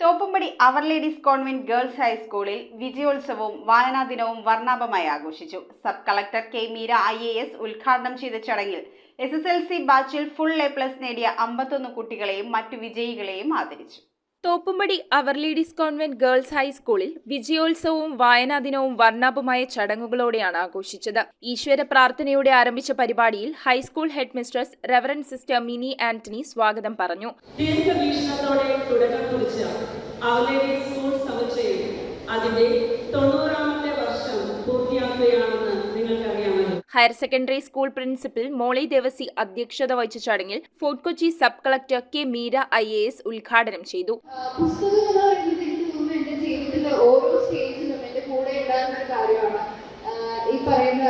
തോപ്പുംപടി അവർ ladies convent girls ഹൈസ്കൂളിൽ വിജയോത്സവവും വായനാദിനവും വർണ്ണാഭമായി ആഘോഷിച്ചു. Sub collector K Meera IAS ഉദ്ഘാടനം ചെയ്ത ചടങ്ങിൽ SSLC ബാച്ചിൽ ഫുൾ A+ നേടിയ 51 കുട്ടികളെയും മറ്റു വിജയികളെയും ആദരിച്ചു. തോപ്പുംപടി അവർ ലേഡീസ് കോൺവെന്റ് ഗേൾസ് ഹൈസ്കൂളിൽ വിജയോത്സവവും വായനാദിനവും വർണ്ണാഭമായ ചടങ്ങുകളോടെയാണ് ആഘോഷിച്ചത്. ഈശ്വര പ്രാർത്ഥനയോടെ ആരംഭിച്ച പരിപാടിയിൽ high school head mistress Reverend sister mini Antony സ്വാഗതം പറഞ്ഞു. ദീർഘവീക്ഷണത്തോടെ തുടക്കം കുറിച്ച അവർ ലേഡീസ് സ്കൂൾ സമുച്ചയം അതിന്റെ 90ാമത്തെ വർഷം പൂർത്തിയാക്കുകയാണെന്ന് നിങ്ങൾക്കറിയാമല്ലോ. ഹയർ സെക്കൻഡറി സ്കൂൾ പ്രിൻസിപ്പൽ മോളി ദേവസി അധ്യക്ഷത വഹിച്ച ചടങ്ങിൽ fort Kochi sub collector K Meera IAS ഉദ്ഘാടനം ചെയ്തു. ഓരോ സ്റ്റേജിലും എന്റെ കൂടെ ഉണ്ടായിരുന്ന ഒരു കാര്യമാണ്. ഈ പറയുന്ന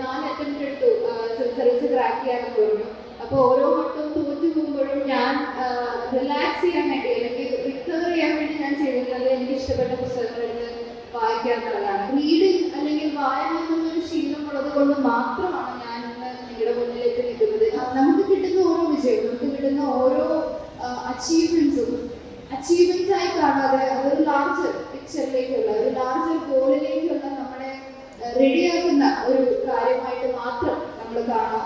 4 അറ്റംപ്റ്റ് എടുത്തു SSLC ക്രാക്ക് ചെയ്യാനെന്ന് പറഞ്ഞു. അപ്പോൾ ഓരോ വട്ടവും തോറ്റു പോകുമ്പോഴും ഞാൻ റിലാക്സ് ചെയ്യാൻ വേണ്ടി അല്ലെങ്കിൽ റിക്കവർ ചെയ്യാൻ വേണ്ടി ഞാൻ ചെയ്തിട്ടുള്ളത് എനിക്ക് ഇഷ്ടപ്പെട്ട പുസ്തകങ്ങളെടുത്ത് വായിക്കുക എന്നുള്ളതാണ്. റീഡിങ് അല്ലെങ്കിൽ വായന എന്നൊരു ശീലമുള്ളത് കൊണ്ട് മാത്രമാണ് ഞാൻ ഇന്ന് നിങ്ങളുടെ മുന്നിലേക്ക് നിൽക്കുന്നത്. നമുക്ക് കിട്ടുന്ന ഓരോ വിജയവും നമുക്ക് കിട്ടുന്ന ഓരോ അച്ചീവ്മെന്റ്സ് ആയി കാണാതെ അതൊരു ലാർജർ പിക്ചറിലേക്കുള്ള ഒരു ലാർജർ ഗോളിലേക്കുള്ള നമ്മളെ റെഡിയാക്കുന്ന ഒരു കാര്യമായിട്ട് മാത്രം നമ്മൾ കാണാം.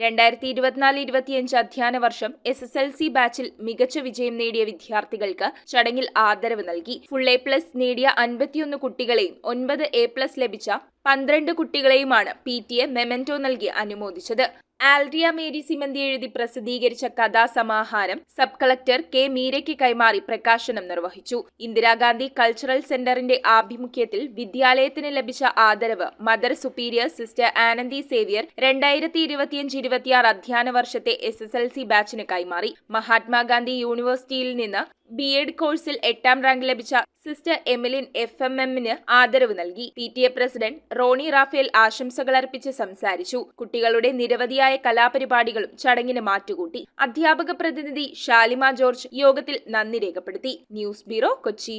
2024-25 അധ്യയന വർഷം SSLC ബാച്ചിൽ മികച്ച വിജയം നേടിയ വിദ്യാർത്ഥികൾക്ക് ചടങ്ങിൽ ആദരവ് നൽകി. ഫുൾ A+ നേടിയ 51 കുട്ടികളെയും 9 A+ ലഭിച്ച 12 കുട്ടികളെയുമാണ് PTA മെമന്റോ നൽകി അനുമോദിച്ചത്. ആൽറിയ മേരി സിമന്തി എഴുതി പ്രസിദ്ധീകരിച്ച കഥാസമാഹാരം സബ് കളക്ടർ കെ മീരയ്ക്ക് കൈമാറി പ്രകാശനം നിർവഹിച്ചു. ഇന്ദിരാഗാന്ധി കൾച്ചറൽ സെന്ററിന്റെ ആഭിമുഖ്യത്തിൽ വിദ്യാലയത്തിന് ലഭിച്ച ആദരവ് mother superior sister Anandi Xavier 2025-26 അധ്യയന വർഷത്തെ SSLC ബാച്ചിന് കൈമാറി. മഹാത്മാഗാന്ധി യൂണിവേഴ്സിറ്റിയിൽ നിന്ന് B.Ed കോഴ്സിൽ 8ാം റാങ്ക് ലഭിച്ച സിസ്റ്റർ എമിലിൻ FMM-ന് ആദരവ് നൽകി. PTA പ്രസിഡന്റ് റോണി റാഫേൽ ആശംസകൾ അർപ്പിച്ച് സംസാരിച്ചു. കുട്ടികളുടെ നിരവധിയായ കലാപരിപാടികളും ചടങ്ങിന് മാറ്റുകൂട്ടി. അധ്യാപക പ്രതിനിധി ഷാലിമ ജോർജ് യോഗത്തിൽ നന്ദി രേഖപ്പെടുത്തി. News bureau, Kochi.